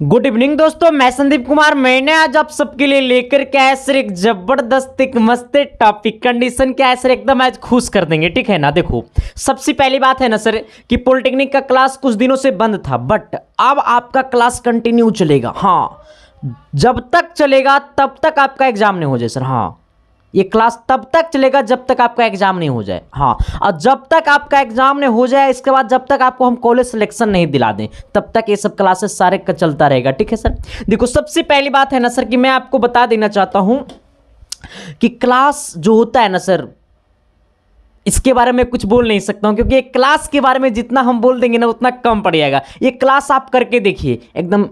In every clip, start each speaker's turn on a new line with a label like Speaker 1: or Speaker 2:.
Speaker 1: Good evening दोस्तों, मैं संदीप कुमार। मैंने आज आप सबके लिए लेकर के आया सर एक जबरदस्त एक मस्त टॉपिक। कंडीशन क्या है सर, एकदम आज खुश कर देंगे, ठीक है ना। देखो, सबसे पहली बात है ना सर कि पॉलिटेक्निक का क्लास कुछ दिनों से बंद था, बट अब आपका क्लास कंटिन्यू चलेगा। हाँ, जब तक चलेगा तब तक आपका एग्जाम नहीं हो जाए सर। हाँ, ये क्लास तब तक चलेगा जब तक आपका एग्जाम नहीं हो जाए। हाँ, और जब तक आपका एग्जाम नहीं हो जाए, इसके बाद जब तक आपको हम कॉलेज सिलेक्शन नहीं दिला दें, तब तक ये सब क्लासेस सारे का चलता रहेगा, ठीक है सर। देखो, सबसे पहली बात है ना सर कि मैं आपको बता देना चाहता हूं कि क्लास जो होता है ना सर, इसके बारे में कुछ बोल नहीं सकता हूं, क्योंकि एक क्लास के बारे में जितना हम बोल देंगे ना उतना कम पड़ जाएगा। ये क्लास आप करके देखिए, एकदम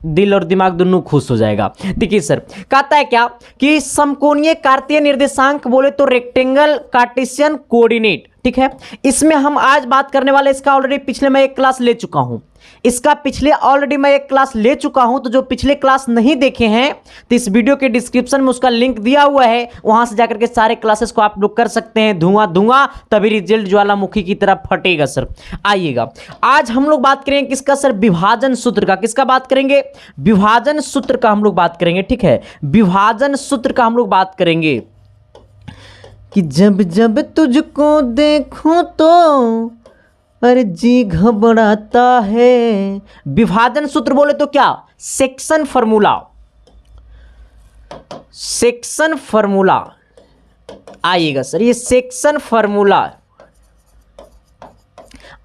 Speaker 1: दिल और दिमाग दोनों खुश हो जाएगा। देखिए सर, कहता है क्या कि समकोणीय कार्तीय निर्देशांक बोले तो रेक्टेंगल कार्टेशियन कोऑर्डिनेट, ठीक है। इसमें हम आज बात करने वाले, इसका ऑलरेडी पिछले मैं एक क्लास ले चुका हूं, तो जो पिछले क्लास नहीं देखे हैं तो इस वीडियो के डिस्क्रिप्शन में उसका लिंक दिया हुआ है, वहां से जाकर के सारे क्लासेस को आप लोग कर सकते हैं। धुआं तभी रिजल्ट ज्वालामुखी की तरह फटेगा सर। आइएगा, आज हम लोग बात करेंगे किसका सर, विभाजन सूत्र का। किसका बात करेंगे? विभाजन सूत्र का हम लोग बात करेंगे, ठीक है। विभाजन सूत्र का हम लोग बात करेंगे कि जब जब तुझको देखूं तो अरे जी घबराता है। विभाजन सूत्र बोले तो क्या? सेक्शन फार्मूला आइएगा सर, ये सेक्शन फार्मूला।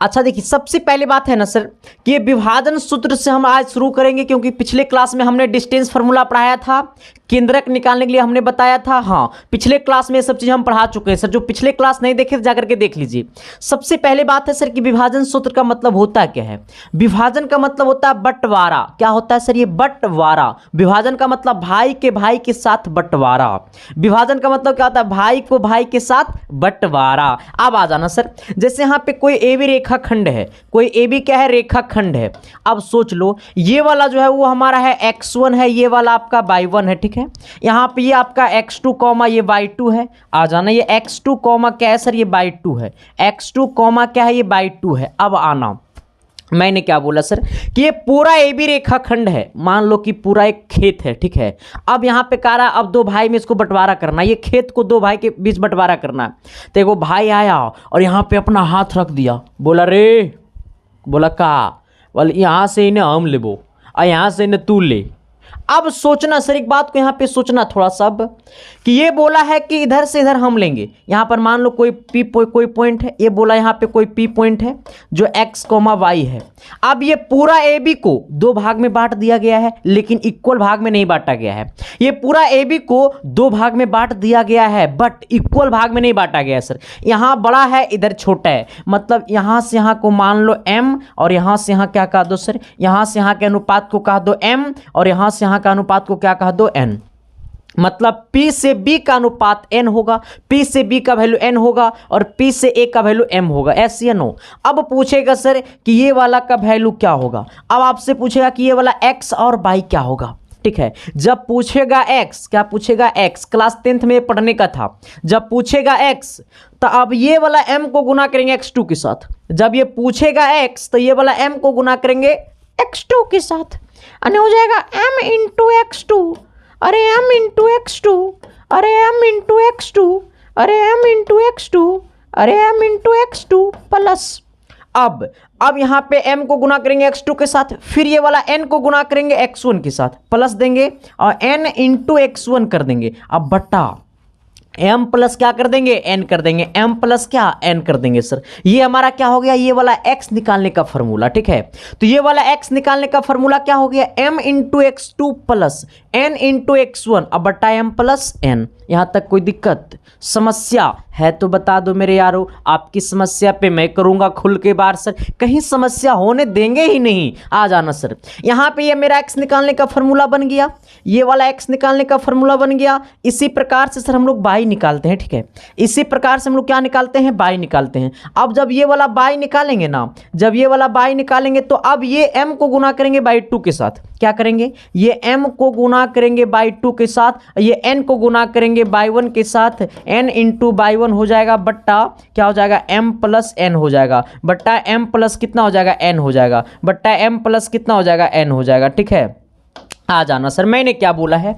Speaker 1: अच्छा देखिए, सबसे पहली बात है ना सर कि ये विभाजन सूत्र से हम आज शुरू करेंगे, क्योंकि पिछले क्लास में हमने डिस्टेंस फार्मूला पढ़ाया था, केंद्रक निकालने के लिए हमने बताया था। हाँ, पिछले क्लास में ये सब चीज़ हम पढ़ा चुके हैं सर। जो पिछले क्लास नहीं देखे जाकर के देख लीजिए। सबसे पहले बात है सर कि विभाजन सूत्र का मतलब होता क्या है। विभाजन का मतलब होता है बंटवारा। क्या होता है सर? ये बंटवारा। विभाजन का मतलब भाई के साथ बंटवारा। विभाजन का मतलब क्या होता है? भाई को भाई के साथ बंटवारा। अब आ जाना सर, जैसे यहाँ पे कोई ए बी रेखाखंड है, कोई ए बी क्या है? रेखाखंड है। अब सोच लो, ये वाला जो है वो हमारा है x1 है, ये वाला आपका y1 है, ठीक है। यहाँ पे ये आपका x2 कॉमा ये y2 है। आ जाना, ये x2 कॉमा क्या है सर? ये y2 है। x2 कॉमा क्या है? ये y2 है। अब आना, मैंने क्या बोला सर कि ये पूरा ए बी रेखाखंड है। मान लो कि पूरा एक खेत है, ठीक है। अब यहाँ पे कह रहा अब दो भाई में इसको बंटवारा करना, ये खेत को दो भाई के बीच बंटवारा करना है। तो एगो भाई आया और यहाँ पे अपना हाथ रख दिया, बोला रे, बोला का, बोल यहाँ से इन्हें हम लेबो और यहाँ से इन्हें तू ले। अब सोचना सर, एक बात को यहाँ पे सोचना थोड़ा सा कि ये बोला है कि इधर से इधर हम लेंगे। यहाँ पर मान लो कोई पॉइंट है, ये बोला यहाँ पे कोई पी पॉइंट है जो x, y है। अब ये पूरा ए बी को दो भाग में बांट दिया गया है, लेकिन इक्वल भाग में नहीं बांटा गया है। ये पूरा ए बी को दो भाग में बांट दिया गया है, बट इक्वल भाग में नहीं बांटा गया है सर। यहाँ बड़ा है, इधर छोटा है। मतलब यहाँ से यहाँ को मान लो m, और यहाँ से यहाँ क्या कह दो सर? यहाँ से यहाँ के अनुपात को कह दो m, और यहाँ से यहाँ का अनुपात को क्या कह दो? n। मतलब P से B का अनुपात n होगा, P से B का वैल्यू n होगा, और P से A का वैल्यू m होगा। ऐस या नो? अब पूछेगा सर कि ये वाला का वैल्यू क्या होगा। अब आपसे पूछेगा कि ये वाला x और y क्या होगा, ठीक है। जब पूछेगा x, क्या पूछेगा? x क्लास 10th में पढ़ने का था। जब पूछेगा x तो अब ये वाला m को गुना करेंगे x2 के साथ। जब ये पूछेगा x तो ये वाला m को गुना करेंगे x2 के साथ, अने हो जाएगा m इंटू x2, अरे m इंटू x2, अरे m इंटू x2, अरे m इंटू x2, अरे m इंटू x2 प्लस। अब यहाँ पे m को गुना करेंगे x2 के साथ, फिर ये वाला n को गुना करेंगे x1 के साथ, प्लस देंगे और n इंटू x1 कर देंगे। अब बट्टा m प्लस क्या कर देंगे? n कर देंगे। m प्लस क्या? n कर देंगे सर। ये हमारा क्या हो गया? ये वाला x निकालने का फॉर्मूला, ठीक है। तो ये वाला x निकालने का फॉर्मूला क्या हो गया? m into x2 plus n into x1, अब बट्टा m प्लस n। यहाँ तक कोई दिक्कत समस्या है तो बता दो मेरे यारो, आपकी समस्या पे मैं करूंगा खुल के बार सर, कहीं समस्या होने देंगे ही नहीं। आ जाना सर, यहाँ पे ये मेरा x निकालने का फॉर्मूला बन गया, ये वाला x निकालने का फॉर्मूला बन गया। इसी प्रकार से सर हम लोग y निकालते हैं, ठीक है। इसी प्रकार से हम लोग क्या निकालते हैं? y निकालते हैं। अब जब ये वाला y निकालेंगे ना, जब ये वाला y निकालेंगे तो अब ये m को गुना करेंगे by 2 के साथ। क्या करेंगे, ये m को गुना करेंगे बाई 2 के साथ, ये n को गुना करेंगे बाई 1 के साथ, n इंटू बाई 1 हो जाएगा बट्टा क्या हो जाएगा, m प्लस n हो जाएगा, बट्टा m प्लस कितना हो जाएगा, n हो जाएगा, बट्टा m प्लस कितना हो जाएगा, n हो जाएगा। ठीक है, आ जाना सर। मैंने क्या बोला है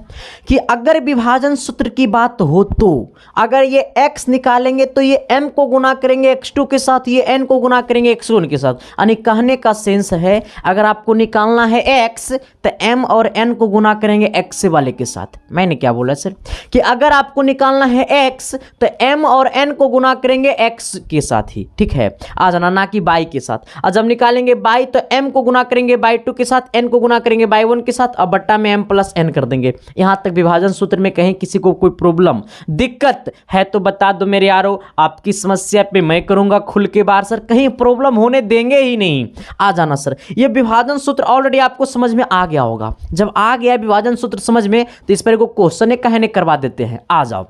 Speaker 1: कि अगर विभाजन सूत्र की बात हो तो अगर ये x निकालेंगे तो ये m को गुना करेंगे x2 के साथ, ये n को गुना करेंगे x1 के साथ। यानी कहने का सेंस है अगर आपको निकालना है x तो m और n को गुना करेंगे x वाले के साथ। मैंने क्या बोला सर कि अगर आपको निकालना है x तो m और n को गुना करेंगे x के साथ ही। ठीक है, आ जाना, ना कि बाई के साथ। और जब निकालेंगे बाई तो m को गुना करेंगे बाई 2 के साथ, n को गुना करेंगे बाई 1 के साथ, अब बट्टा में m प्लस n कर देंगे। यहां तक विभाजन सूत्र में कहीं किसी को कोई प्रॉब्लम दिक्कत है तो बता दो मेरे यारो, आपकी समस्या पे मैं करूंगा खुल के बार सर, कहीं प्रॉब्लम होने देंगे ही नहीं। आ जाना सर, ये विभाजन सूत्र ऑलरेडी आपको समझ में आ गया होगा। जब आ गया विभाजन सूत्र समझ में तो इस पर को क्वेश्चन कहने करवा देते हैं। आ जाओ,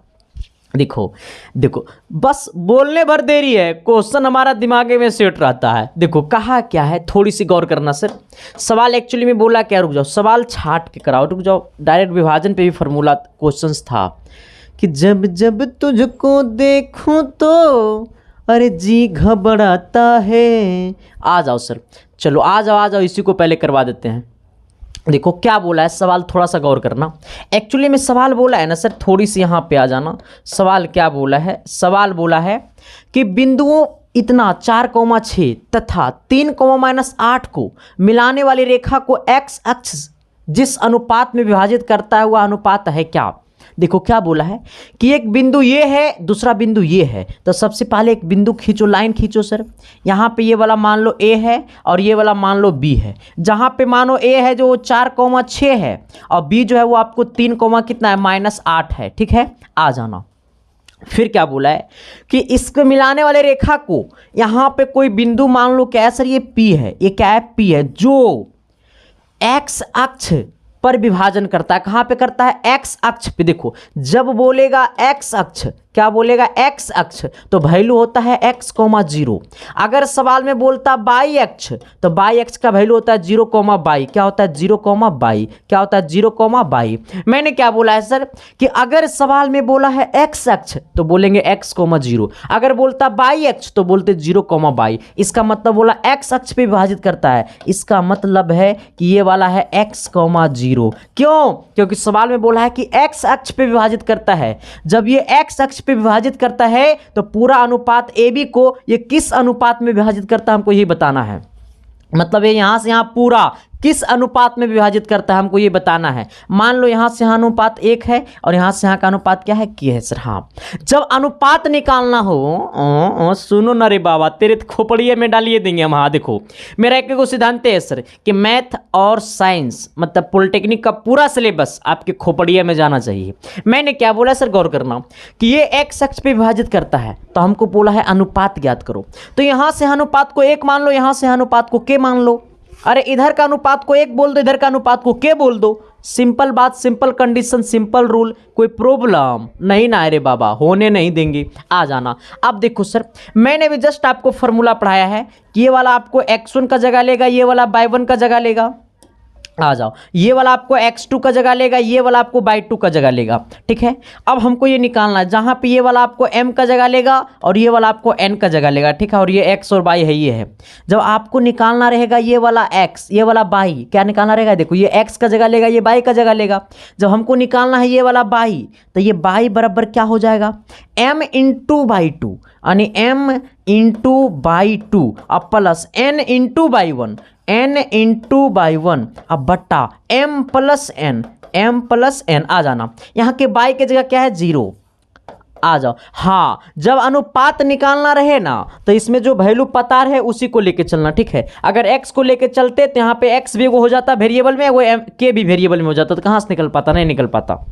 Speaker 1: देखो देखो, बस बोलने भर देरी है, क्वेश्चन हमारा दिमाग में सेट रहता है। देखो कहा क्या है, थोड़ी सी गौर करना सर। सवाल एक्चुअली में बोला क्या, रुक जाओ, सवाल छाट के कराओ, रुक जाओ। डायरेक्ट विभाजन पे भी फॉर्मूला क्वेश्चंस था कि जब जब तुझको देखूं तो अरे जी घबराता है। आ जाओ सर, चलो आ जाओ, इसी को पहले करवा देते हैं। देखो क्या बोला है, सवाल थोड़ा सा गौर करना। एक्चुअली में सवाल बोला है ना सर, थोड़ी सी यहाँ पे आ जाना। सवाल क्या बोला है, सवाल बोला है कि बिंदुओं इतना 4,6 तथा 3,-8 को मिलाने वाली रेखा को x अक्ष जिस अनुपात में विभाजित करता है वह अनुपात है क्या। देखो क्या बोला है कि एक बिंदु ये है, दूसरा बिंदु ये है, तो सबसे पहले एक बिंदु खींचो, लाइन खींचो सर। यहाँ पे ये वाला मान लो A है और ये वाला मान लो B है। जहाँ पे मानो A है जो 4,6 है और B जो है वो आपको 3, कितना है, -8 है। ठीक है, आ जाना। फिर क्या बोला है कि इसको मिलाने वाले रेखा को यहाँ पे कोई बिंदु मान लो क्या है सर, ये P है, ये क्या है, P है, जो x अक्ष पर विभाजन करता है। कहाँ पे करता है, x अक्ष पे। देखो जब बोलेगा x अक्ष, क्या बोलेगा, x अक्ष, तो वैल्यू होता है x, 0। अगर सवाल में बोलता बाई अक्ष तो बाई अक्ष का वैल्यू होता है 0, बाई। क्या होता है, 0, बाई। क्या होता है, 0, बाई। मैंने क्या बोला है सर कि अगर सवाल में बोला है x अक्ष तो बोलेंगे x, 0। अगर बोलता बाई अक्ष तो बोलते 0, बाई। इसका मतलब बोला x अक्ष पे विभाजित करता है, इसका मतलब है कि ये वाला है x, 0। क्यों, क्योंकि सवाल में बोला है कि x अक्ष पे विभाजित करता है। जब ये x अक्ष पे विभाजित करता है तो पूरा अनुपात AB को ये किस अनुपात में विभाजित करता है हमको ये बताना है। मतलब ये यहां से यहां पूरा किस अनुपात में विभाजित करता है हमको ये बताना है। मान लो यहाँ से यहाँ अनुपात 1 है और यहाँ से यहाँ का अनुपात क्या है, K है सर। हाँ, जब अनुपात निकालना हो, सुनो ना रे बाबा, तेरे खोपड़िए में डालिए देंगे हम। हाँ देखो, मेरा एक सिद्धांत है सर कि मैथ और साइंस मतलब पॉलिटेक्निक का पूरा सिलेबस आपके खोपड़िए में जाना चाहिए। मैंने क्या बोला सर, गौर करना कि ये x अक्ष पे विभाजित करता है तो हमको बोला है अनुपात ज्ञात करो। तो यहाँ से अनुपात को 1 मान लो, यहाँ से अनुपात को K मान लो। अरे इधर का अनुपात को 1 बोल दो, इधर का अनुपात को K बोल दो। सिंपल बात, सिंपल कंडीशन, सिंपल रूल, कोई प्रॉब्लम नहीं ना। अरे बाबा होने नहीं देंगे। आ जाना। अब देखो सर, मैंने भी जस्ट आपको फॉर्मूला पढ़ाया है कि ये वाला आपको x1 का जगह लेगा, ये वाला y1 का जगह लेगा। आ जाओ, ये वाला आपको x2 का जगह लेगा, ये वाला आपको y2 का जगह लेगा। ठीक है, अब हमको ये निकालना है जहाँ पे ये वाला आपको m का जगह लेगा और ये वाला आपको n का जगह लेगा। ठीक है, और ये x और y है, ये है। जब आपको निकालना रहेगा ये वाला x, ये वाला y, क्या निकालना रहेगा, देखो ये x का जगह लेगा, ये y का जगह लेगा। जब हमको निकालना है ये वाला y तो ये y बराबर क्या हो जाएगा, m इंटू y2, यानी m इंटू y2 अब plus n into y1, n into y1 अब बट्टा m प्लस n। आ जाना, यहाँ के y के जगह क्या है, 0। आ जाओ। हाँ, जब अनुपात निकालना रहे ना तो इसमें जो वैल्यू पता है उसी को लेके चलना। ठीक है, अगर x को लेके चलते तो यहाँ पे x भी वो हो जाता वेरिएबल में, वो k भी वेरिएबल में हो जाता, तो कहाँ से निकल पाता, नहीं निकल पाता,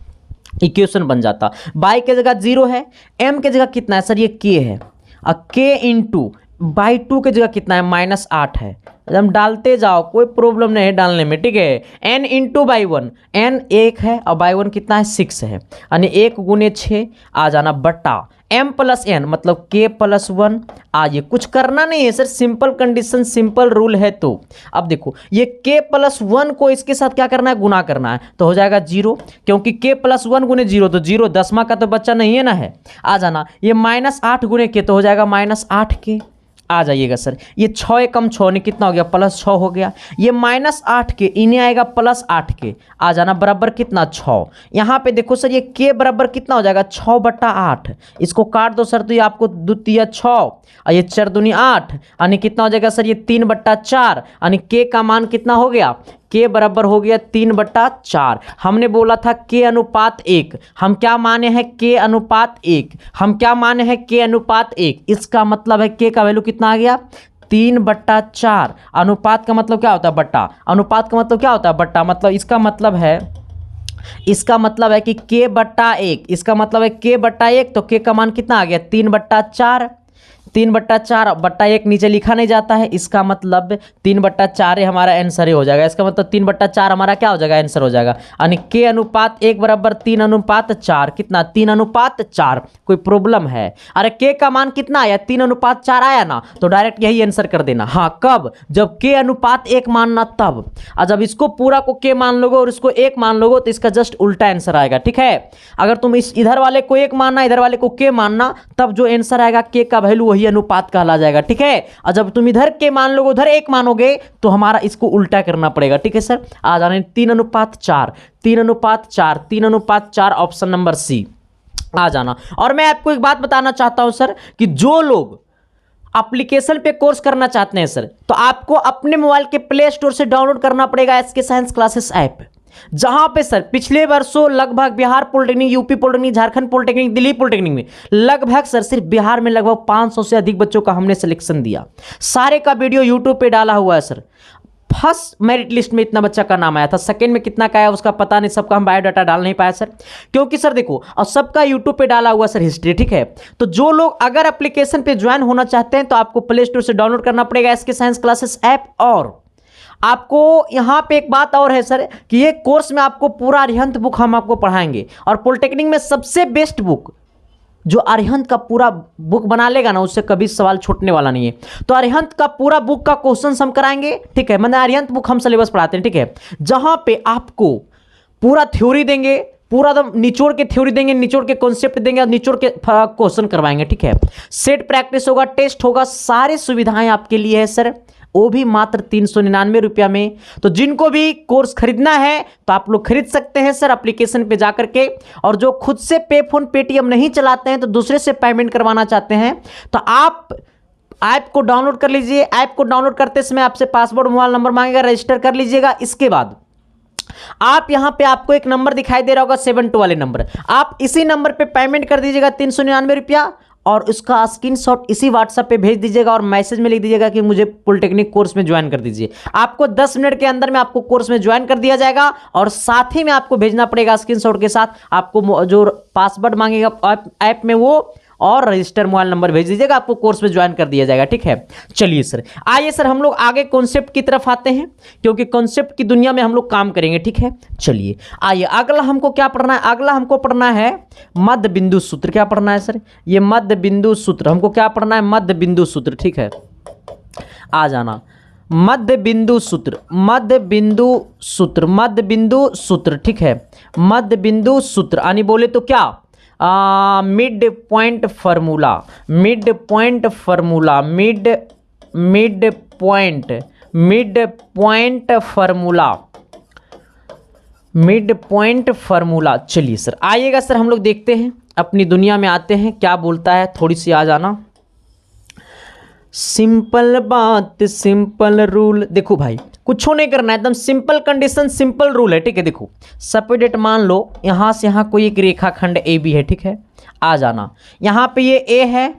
Speaker 1: इक्वेशन बन जाता। y के जगह 0 है, m के जगह कितना है सर, ये k है, और k इंटू y2 के जगह कितना है, -8 है। हम डालते जाओ, कोई प्रॉब्लम नहीं है डालने में। ठीक है, n इंटू y1, n 1 है और y1 कितना है, 6 है, यानी 1 × 6 आ जाना बट्टा m प्लस एन मतलब k प्लस 1। आइए कुछ करना नहीं है sir, simple condition simple rule है। तो अब देखो ये k प्लस 1 को इसके साथ क्या करना है, गुना करना है, तो हो जाएगा 0, क्योंकि k प्लस 1 गुने 0 तो 0, 10वां का तो बच्चा नहीं है ना है। आ जाना ये -8 गुने k तो हो जाएगा -8k। आ जाइएगा सर, ये 6 एकम 6 ने कितना हो गया, +6 हो गया। ये -8k इन्हें आएगा +8k, आ जाना बराबर कितना 6। यहाँ पे देखो सर ये k बराबर कितना हो जाएगा 6/8। इसको काट दो सर तो ये आपको 2 तिया 6 और ये 4 दूनी 8 यानी कितना हो जाएगा सर ये 3/4 यानी k का मान कितना हो गया, k बराबर हो गया 3/4। हमने बोला था k अनुपात 1, हम क्या माने हैं k अनुपात 1, हम क्या माने हैं k अनुपात 1। इसका मतलब है k का वैल्यू कितना आ गया 3/4। अनुपात का मतलब क्या होता है बट्टा, अनुपात का मतलब क्या होता है बट्टा, मतलब इसका मतलब है कि k/1, इसका मतलब है k/1 तो k का मान कितना आ गया 3/4। 3/4/1 नीचे लिखा नहीं जाता है, इसका मतलब 3/4 हमारा आंसर ही हो जाएगा। इसका मतलब 3/4 हमारा क्या हो जाएगा, आंसर हो जाएगा। यानी k अनुपात 1 बराबर 3:4 कितना 3:4। कोई प्रॉब्लम है, अरे k का मान कितना आया 3:4 आया ना, तो डायरेक्ट यही आंसर कर देना। हाँ कब, जब k अनुपात 1 मानना तब, और जब इसको पूरा को k मान लोगे और इसको 1 मान लोगे तो इसका जस्ट उल्टा आंसर आएगा। ठीक है, अगर तुम इस इधर वाले को 1 मानना इधर वाले को k मानना, तब जो आंसर आएगा k का वैल्यू वही अनुपात कहला जाएगा। ठीक है, और जब तुम इधर के मान लोगे उधर 1 मानोगे तो हमारा इसको उल्टा करना पड़ेगा। ठीक है सर, आ जाने 3:4 3:4 3:4 ऑप्शन नंबर सी आ जाना। और मैं आपको एक बात बताना चाहता हूं सर कि जो लोग एप्लीकेशन पे कोर्स करना चाहते हैं सर, तो आपको अपने मोबाइल के प्ले स्टोर से डाउनलोड करना पड़ेगा एसके साइंस क्लासेस ऐप, जहां पे सर पिछले वर्षों लगभग Bihar polytechnic, UP polytechnic, Jharkhand polytechnic, Delhi polytechnic में लगभग सर सिर्फ बिहार में लगभग 500 से अधिक बच्चों का हमने सिलेक्शन दिया। सारे का वीडियो यूट्यूब पे डाला हुआ है सर। फर्स्ट मेरिट लिस्ट में इतना बच्चा का नाम आया था, सेकंड में कितना का आया उसका पता नहीं, सबका हम बायोडाटा डाल नहीं पाया सर, क्योंकि सर देखो और सबका यूट्यूब पे डाला हुआ सर हिस्ट्री। ठीक है, तो जो लोग अगर एप्लीकेशन पे ज्वाइन होना चाहते हैं तो आपको प्ले स्टोर से डाउनलोड करना पड़ेगा एसके साइंस क्लासेस ऐप। और आपको यहां पे एक बात और है सर कि ये कोर्स में आपको पूरा अरिहंत बुक हम आपको पढ़ाएंगे, और पॉलिटेक्निक में सबसे बेस्ट बुक जो अरिहंत का पूरा बुक बना लेगा ना, उससे कभी सवाल छूटने वाला नहीं है। तो अरिहंत का पूरा बुक का क्वेश्चन हम कराएंगे। ठीक है, मतलब अरिहंत बुक हम सिलेबस पढ़ाते हैं। ठीक है, जहां पे आपको पूरा थ्योरी देंगे, पूरा एकदम निचोड़ के थ्योरी देंगे, निचोड़ के कॉन्सेप्ट देंगे और निचोड़ के क्वेश्चन करवाएंगे। ठीक है, सेट प्रैक्टिस होगा, टेस्ट होगा, सारी सुविधाएं आपके लिए है सर, वो भी मात्र 399 रुपया में। तो जिनको भी कोर्स खरीदना है तो आप लोग खरीद सकते हैं सर एप्लीकेशन पे जाकर के। और जो खुद से पे फोन पेटीएम नहीं चलाते हैं तो दूसरे से पेमेंट करवाना चाहते हैं तो आप ऐप को डाउनलोड कर लीजिए। ऐप को डाउनलोड करते समय आपसे पासवर्ड मोबाइल नंबर मांगेगा, रजिस्टर कर लीजिएगा। इसके बाद आप यहां पे आपको एक नंबर दिखाई दे रहा होगा 72 वाले नंबर, आप इसी नंबर पे पेमेंट कर दीजिएगा 399 रुपया, और उसका स्क्रीनशॉट इसी व्हाट्सएप पे भेज दीजिएगा और मैसेज में लिख दीजिएगा कि मुझे पॉलिटेक्निक कोर्स में ज्वाइन कर दीजिए। आपको 10 मिनट के अंदर में आपको कोर्स में ज्वाइन कर दिया जाएगा, और साथ ही में आपको भेजना पड़ेगा स्क्रीनशॉट के साथ आपको जो पासवर्ड मांगेगा ऐप में वो, और रजिस्टर मोबाइल नंबर भेज दीजिएगा, आपको कोर्स में ज्वाइन कर दिया जाएगा। ठीक है, चलिए सर आइए सर हम लोग आगे कॉन्सेप्ट की तरफ आते हैं, क्योंकि कॉन्सेप्ट की दुनिया में हम लोग काम करेंगे। ठीक है, चलिए आइए अगला हमको क्या पढ़ना है, अगला हमको पढ़ना है मध्य बिंदु सूत्र। क्या पढ़ना है सर, ये मध्य बिंदु सूत्र हमको क्या पढ़ना है, मध्य बिंदु सूत्र। ठीक है, आ जाना मध्य बिंदु सूत्र, मध्य बिंदु सूत्र, मध्य बिंदु सूत्र। ठीक है, मध्य बिंदु सूत्र यानी बोले तो क्या, mid point formula, mid point formula, mid point formula, mid point formula. चलिए सर आइएगा सर हम लोग देखते हैं, अपनी दुनिया में आते हैं क्या बोलता है, थोड़ी सी आ जाना। सिंपल बात सिंपल रूल, देखो भाई कुछ नहीं करना है, एकदम सिंपल कंडीशन सिंपल रूल है। ठीक है, देखो सपोज मान लो यहाँ से यहाँ कोई एक रेखाखंड ए बी है। ठीक है, आ जाना यहाँ पे ये ए है,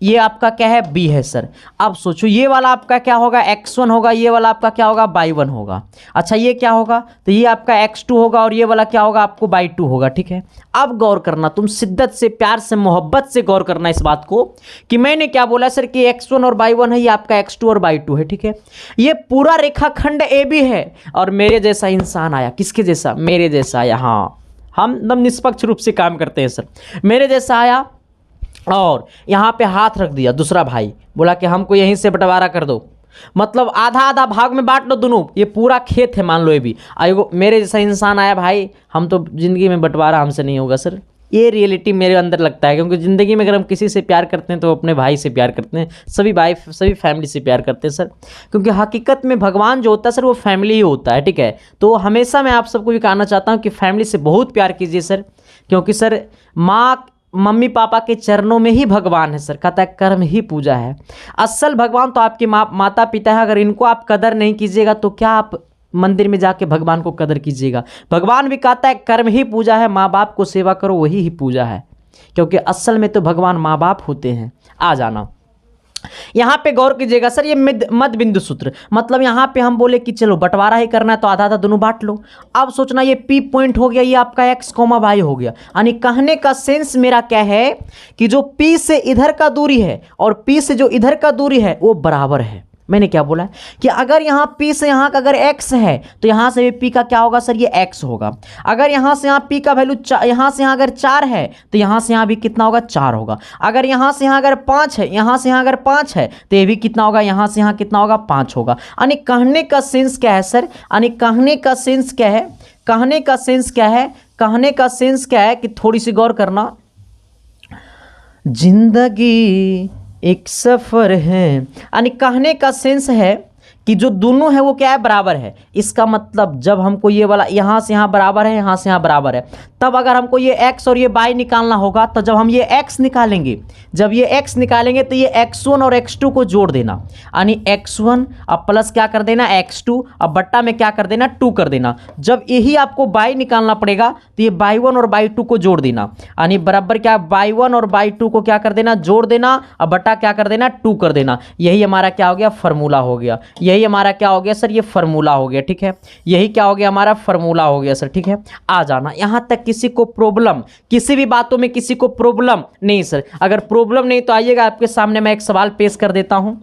Speaker 1: ये आपका क्या है बी है सर। अब सोचो ये वाला आपका क्या होगा x1 होगा, ये वाला आपका क्या होगा y1 होगा। अच्छा ये क्या होगा, तो ये आपका x2 होगा और ये वाला क्या होगा आपको y2 होगा। ठीक है, अब गौर करना, तुम शिद्दत से प्यार से मोहब्बत से गौर करना इस बात को कि मैंने क्या बोला सर कि x1 और y1 है, ये आपका x2 और y2 है। ठीक है, ये पूरा रेखाखंड ए बी है और मेरे जैसा इंसान आया, किसके जैसा, मेरे जैसा आया। हाँ हम एकदम निष्पक्ष रूप से काम करते हैं सर, मेरे जैसा आया और यहाँ पे हाथ रख दिया दूसरा भाई, बोला कि हमको यहीं से बंटवारा कर दो, मतलब आधा आधा भाग में बांट लो दोनों, ये पूरा खेत है मान लो, ये भी एगो मेरे जैसा इंसान आया भाई, हम तो ज़िंदगी में बंटवारा हमसे नहीं होगा सर। ये रियलिटी मेरे अंदर लगता है, क्योंकि ज़िंदगी में अगर हम किसी से प्यार करते हैं तो अपने भाई से प्यार करते हैं, सभी भाई सभी फैमिली से प्यार करते हैं सर, क्योंकि हकीकत में भगवान जो होता है सर वो फैमिली ही होता है, ठीक है। तो हमेशा मैं आप सबको भी कहना चाहता हूँ कि फैमिली से बहुत प्यार कीजिए सर, क्योंकि सर मम्मी पापा के चरणों में ही भगवान है सर, कहता है कर्म ही पूजा है। असल भगवान तो आपके माता पिता है, अगर इनको आप कदर नहीं कीजिएगा तो क्या आप मंदिर में जाके भगवान को कदर कीजिएगा। भगवान भी कहता है कर्म ही पूजा है, माँ बाप को सेवा करो वही ही पूजा है, क्योंकि असल में तो भगवान माँ बाप होते हैं। आ जाना यहाँ पे गौर कीजिएगा सर, ये मध्य बिंदु सूत्र, मतलब यहाँ पे हम बोले कि चलो बंटवारा ही करना है तो आधा आधा दोनों बांट लो। अब सोचना ये पी पॉइंट हो गया, ये आपका एक्स कोमा वाई हो गया, यानी कहने का सेंस मेरा क्या है कि जो पी से इधर का दूरी है और पी से जो इधर का दूरी है वो बराबर है। मैंने क्या बोला कि अगर यहाँ P से यहाँ का अगर x है तो यहाँ से भी P का क्या होगा सर, ये x होगा। अगर यहाँ से यहाँ P का वैल्यू यहाँ से यहाँ अगर 4 है तो यहाँ से यहाँ भी कितना होगा, 4 होगा। अगर यहाँ से यहाँ अगर 5 है, यहाँ से यहाँ अगर 5 है तो ये भी कितना होगा, यहाँ से यहाँ कितना होगा, 5 होगा। यानी कहने का सेंस क्या है सर, यानी कहने का सेंस क्या है, कहने का सेंस क्या है, कहने का सेंस क्या है कि थोड़ी सी गौर करना, जिंदगी एक सफ़र है, यानी कहने का सेंस है कि जो दोनों है वो क्या है, बराबर है। इसका मतलब जब हमको ये वाला यहाँ से यहाँ बराबर है, यहाँ से यहाँ बराबर है, तब अगर हमको ये x और ये y निकालना होगा तो जब हम ये x निकालेंगे, जब ये x निकालेंगे तो ये x1 और x2 को जोड़ देना, यानी x1 अब प्लस क्या कर देना x2, अब बट्टा में क्या कर देना 2 कर देना। जब यही आपको y निकालना पड़ेगा तो ये y1 और y2 को जोड़ देना, यानी बराबर क्या y1 और y2 को क्या कर देना, जोड़ देना, अब बट्टा क्या कर देना 2 कर देना। यही हमारा क्या हो गया, फॉर्मूला हो गया। यही हमारा क्या हो गया सर, ये फॉर्मूला हो गया, ठीक है। यही क्या हो गया, हमारा फॉर्मूला हो गया सर, ठीक है। आ जाना यहाँ तक किसी को प्रॉब्लम, किसी भी बातों में किसी को प्रॉब्लम नहीं सर, अगर प्रॉब्लम नहीं तो आइएगा आपके सामने मैं एक सवाल पेश कर देता हूँ।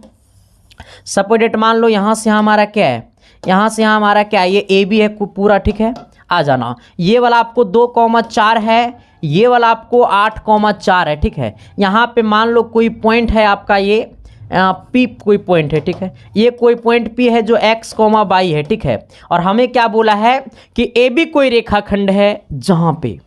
Speaker 1: सपोज मान लो यहाँ से यहाँ हमारा क्या है, यहाँ से यहाँ हमारा क्या है, ये ए बी है पूरा, ठीक है। आ जाना ये वाला आपको 2,4 है, ये वाला आपको 8,4 है, ठीक है। यहाँ पे मान लो कोई पॉइंट है आपका ये P कोई पॉइंट है, ठीक है। ये कोई पॉइंट P है जो x, y है, ठीक है। और हमें क्या बोला है कि AB कोई रेखाखंड है जहाँ पे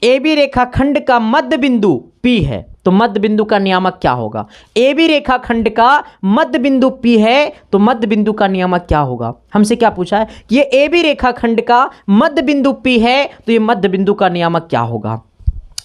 Speaker 1: AB रेखाखंड का मध्य बिंदु P है, तो मध्य बिंदु का नियामक क्या होगा। AB रेखाखंड का मध्य बिंदु P है तो मध्य बिंदु का नियामक क्या होगा। हमसे क्या पूछा है कि ये AB रेखाखंड का मध्य बिंदु P है तो ये मध्य बिंदु का नियामक क्या होगा।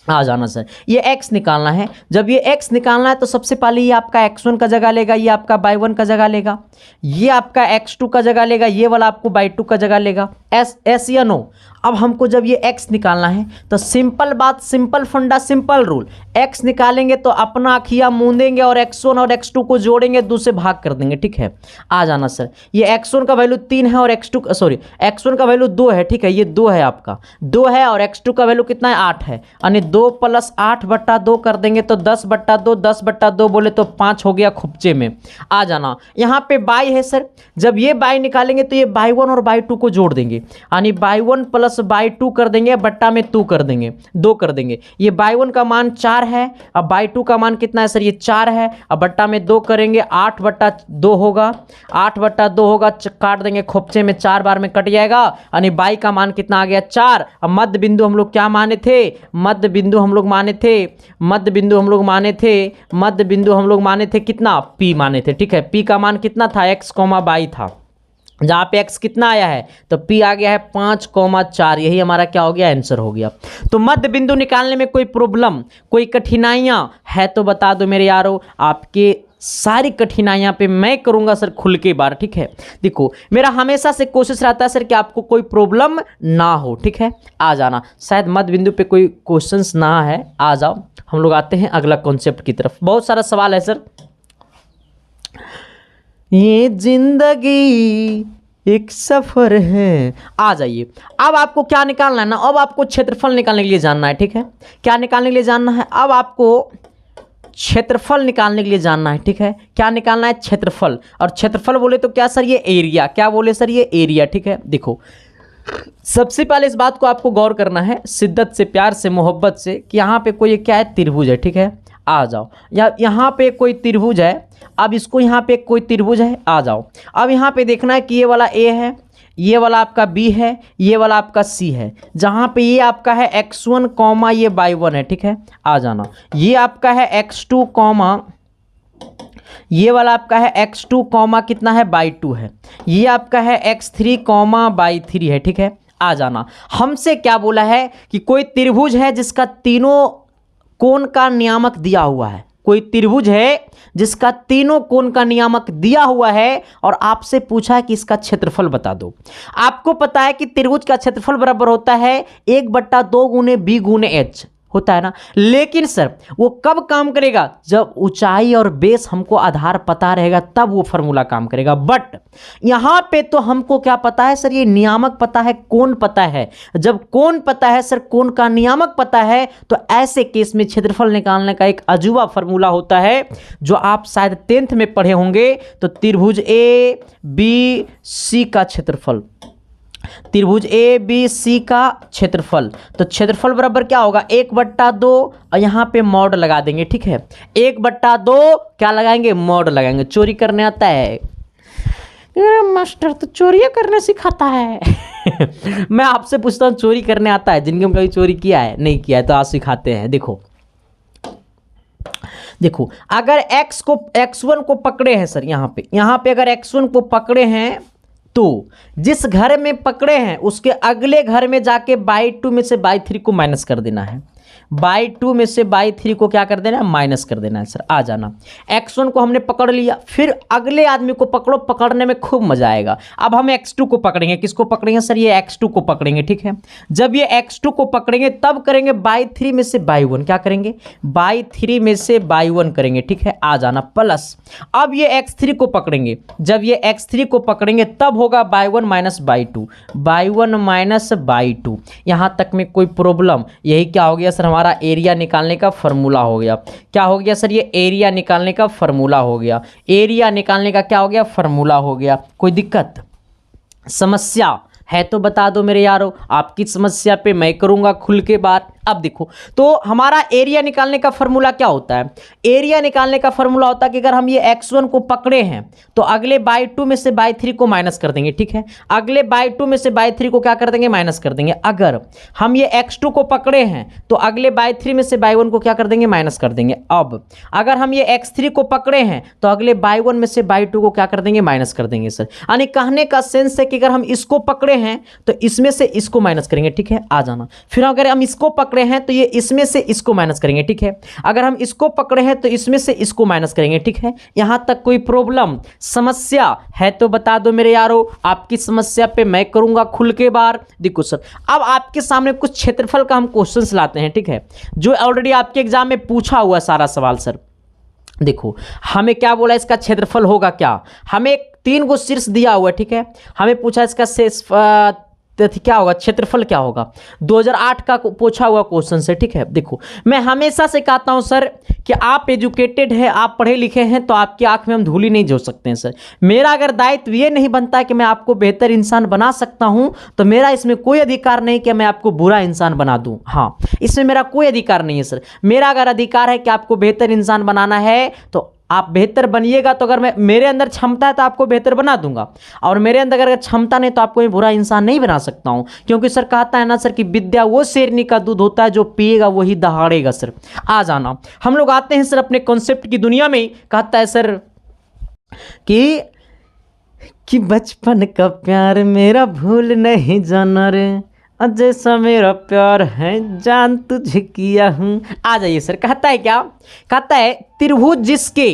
Speaker 1: आ जाना सर, ये x निकालना है। जब ये x निकालना है तो सबसे पहले ये आपका x1 का जगह लेगा, ये आपका y1 का जगह लेगा, ये आपका x2 का जगह लेगा, ये वाला आपको y2 का जगह लेगा। एस या नो। अब हमको जब ये x निकालना है तो सिंपल बात, सिंपल फंडा, सिंपल रूल, x निकालेंगे तो अपना अखियाँ मूंदेंगे और x1 और x2 को जोड़ेंगे, 2 से भाग कर देंगे, ठीक है। आ जाना सर, ये x1 का वैल्यू 3 है और x1 का वैल्यू 2 है, ठीक है। ये 2 है आपका, 2 है और x2 का वैल्यू कितना है, 8 है, यानी 2 + 8/2 कर देंगे तो 10/2, 10/2 बोले तो 5 हो गया खुपचे में। आ जाना यहाँ पे y है सर, जब ये y निकालेंगे तो ये y1 और y2 को जोड़ देंगे, यानी y1 + y2 कर देंगे, बट्टा में 2 कर देंगे, 2 कर देंगे। ये y1 का मान 4 है, अब y2 का मान कितना है सर, ये 4 है, अब बट्टा में 2 करेंगे, 8/2 होगा, 8/2 होगा, काट देंगे खुपचे में, 4 बार में कट जाएगा, यानी y का मान कितना आ गया, 4। अब मध्य बिंदु हम लोग क्या माने थे, मध्य बिंदु हम लोग माने थे, मध्य बिंदु हम लोग माने थे, मध्य बिंदु हम लोग माने थे कितना, P माने थे, ठीक है। P का मान कितना था, x, y था, जहाँ पे x कितना आया है तो P आ गया है 5,4। यही हमारा क्या हो गया, आंसर हो गया। तो मध्य बिंदु निकालने में कोई प्रॉब्लम, कोई कठिनाइयाँ है तो बता दो मेरे यारों, आपके सारी कठिनाइयाँ पे मैं करूँगा सर खुल के बार, ठीक है। देखो मेरा हमेशा से कोशिश रहता है सर कि आपको कोई प्रॉब्लम ना हो, ठीक है। आ जाना, शायद मध्य बिंदु पे कोई क्वेश्चंस ना है, आ जाओ हम लोग आते हैं अगला कॉन्सेप्ट की तरफ। बहुत सारा सवाल है सर। ये जिंदगी एक सफर है, आ जाइए। अब आपको क्या निकालना है ना, अब आपको क्षेत्रफल निकालने के लिए जानना है, ठीक है। क्या निकालने के लिए जानना है, अब आपको क्षेत्रफल निकालने के लिए जानना है, ठीक है। क्या निकालना है, क्षेत्रफल। और क्षेत्रफल बोले तो क्या सर, ये एरिया, क्या बोले सर, ये एरिया, ठीक है। देखो सबसे पहले इस बात को आपको गौर करना है शिद्दत से, प्यार से, मोहब्बत से, कि यहाँ पे कोई क्या है, त्रिभुज है, ठीक है। आ जाओ। यहाँ पे कोई त्रिभुज है, अब इसको यहाँ पे कोई त्रिभुज है, आ जाओ। अब यहाँ पे देखना है कि ये वाला ए है, ये वाला आपका बी है, ये वाला आपका सी है। जहाँ पे ये आपका है x1 कॉमा ये y1 है, ठीक है, आ जाना। ये आपका है x2 कॉमा ये वाला आपका है x2 कॉमा कितना है y2 है। ये आपका है x3 कॉमा y3 है, ठीक है, आ जाना। हमसे क्या बोला है कि कोई त्रिभुज है जिसका तीनों कोण का नियामक दिया हुआ है। कोई त्रिभुज है जिसका तीनों कोण का नियामक दिया हुआ है और आपसे पूछा है कि इसका क्षेत्रफल बता दो। आपको पता है कि त्रिभुज का क्षेत्रफल बराबर होता है 1/2 गुने बी गुने एच होता है ना। लेकिन सर वो कब काम करेगा, जब ऊंचाई और बेस हमको आधार पता रहेगा तब वो फॉर्मूला काम करेगा। बट यहां पे तो हमको क्या पता है सर, ये नियामक पता है, कोण पता है। जब कोण पता है सर, कोण का नियामक पता है, तो ऐसे केस में क्षेत्रफल निकालने का एक अजूबा फॉर्मूला होता है जो आप शायद 10th में पढ़े होंगे। तो त्रिभुज ए बी सी का क्षेत्रफल, त्रिभुज ए बी सी का क्षेत्रफल, तो क्षेत्रफल बराबर क्या होगा 1/2 और यहाँ पे मॉड लगा देंगे, ठीक है। 1/2 क्या लगाएंगे, मॉड लगाएंगे। चोरी करने आता है मास्टर, तो चोरी करने सिखाता है। मैं आपसे पूछता हूँ चोरी करने आता है? जिनके कभी चोरी किया है, नहीं किया है, तो आज सिखाते हैं। देखो देखो, अगर x1 को पकड़े हैं सर, यहाँ पे अगर x1 को पकड़े हैं तो जिस घर में पकड़े हैं उसके अगले घर में जाके y2 में से y3 को माइनस कर देना है। y2 में से y3 को क्या कर देना है, माइनस कर देना है सर, आ जाना। x1 को हमने पकड़ लिया, फिर अगले आदमी को पकड़ो, पकड़ने में खूब मजा आएगा। अब हम x2 को पकड़ेंगे। किसको पकड़ेंगे सर, ये x2 को पकड़ेंगे, ठीक है। जब ये x2 को पकड़ेंगे तब करेंगे y3 में से y1, क्या करेंगे, y3 में से y1 करेंगे, ठीक है, आ जाना। प्लस अब ये x3 को पकड़ेंगे, जब ये x3 को पकड़ेंगे तब होगा y1 minus y2, y1 minus y2। यहाँ तक में कोई प्रॉब्लम? यही क्या हो गया सर, हमारा एरिया निकालने का फॉर्मूला हो गया। क्या हो गया सर, ये एरिया निकालने का फॉर्मूला हो गया। एरिया निकालने का क्या हो गया, फॉर्मूला हो गया। कोई दिक्कत समस्या है तो बता दो मेरे यारों, आपकी समस्या पे मैं करूंगा खुल के बात। अब देखो, तो हमारा एरिया निकालने का फॉर्मूला क्या होता है, एरिया निकालने का फॉर्मूला होता है कि अगर हम ये x1 को पकड़े हैं तो अगले y2 में से y3 को माइनस कर देंगे, ठीक है। अगले y2 में से y3 को क्या कर देंगे, माइनस कर देंगे। अगर हम ये x2 को पकड़े हैं तो अगले y3 में से y1 को क्या कर देंगे, माइनस कर देंगे। अब अगर हम ये x3 को पकड़े हैं तो अगले y1 में से y2 को क्या कर देंगे, माइनस कर देंगे सर। यानी कहने का सेंस है कि अगर हम इसको पकड़े हैं तो इसमें से इसको माइनस करेंगे, ठीक है, आ जाना। फिर अगर हम इसको पकड़े हैं तो ये इसमें से इसको माइनस करेंगे, ठीक है। अगर हम इसको पकड़े हैं तो इसमें से इसको माइनस करेंगे, ठीक है। यहां तक कोई प्रॉब्लम समस्या है तो बता दो मेरे यारों, आपकी समस्या पे मैं करूंगा खुल के बार। देखो सर, अब आपके सामने कुछ क्षेत्रफल का हम क्वेश्चंस लाते हैं, ठीक है, जो ऑलरेडी आपके एग्जाम में पूछा हुआ सारा सवाल। सर देखो, हमें क्या बोला, इसका क्षेत्रफल होगा क्या, हमें 3 गो शीर्ष दिया हुआ है, ठीक है। हमें पूछा इसका क्या होगा, क्षेत्रफल क्या होगा। 2008 का पूछा हुआ क्वेश्चन है, ठीक है। देखो, मैं हमेशा से कहता हूं सर कि आप एजुकेटेड है, आप पढ़े लिखे हैं, तो आपकी आंख में हम धूली नहीं झोंक सकते हैं सर। मेरा अगर दायित्व ये नहीं बनता है कि मैं आपको बेहतर इंसान बना सकता हूं, तो मेरा इसमें कोई अधिकार नहीं कि मैं आपको बुरा इंसान बना दूं। हाँ, इसमें मेरा कोई अधिकार नहीं है सर। मेरा अगर अधिकार है कि आपको बेहतर इंसान बनाना है तो आप बेहतर बनिएगा, तो अगर मेरे अंदर क्षमता है तो आपको बेहतर बना दूंगा, और मेरे अंदर अगर क्षमता नहीं तो आपको मैं बुरा इंसान नहीं बना सकता हूं। क्योंकि सर कहता है ना सर कि विद्या वो शेरनी का दूध होता है जो पिएगा वही दहाड़ेगा सर, आ जाना। हम लोग आते हैं सर अपने कॉन्सेप्ट की दुनिया में। कहता है सर कि बचपन का प्यार मेरा भूल नहीं जाना रे, जैसा मेरा प्यार है जान तुझे किया हूं। आ जाइए सर, कहता है क्या, कहता है त्रिभुज जिसके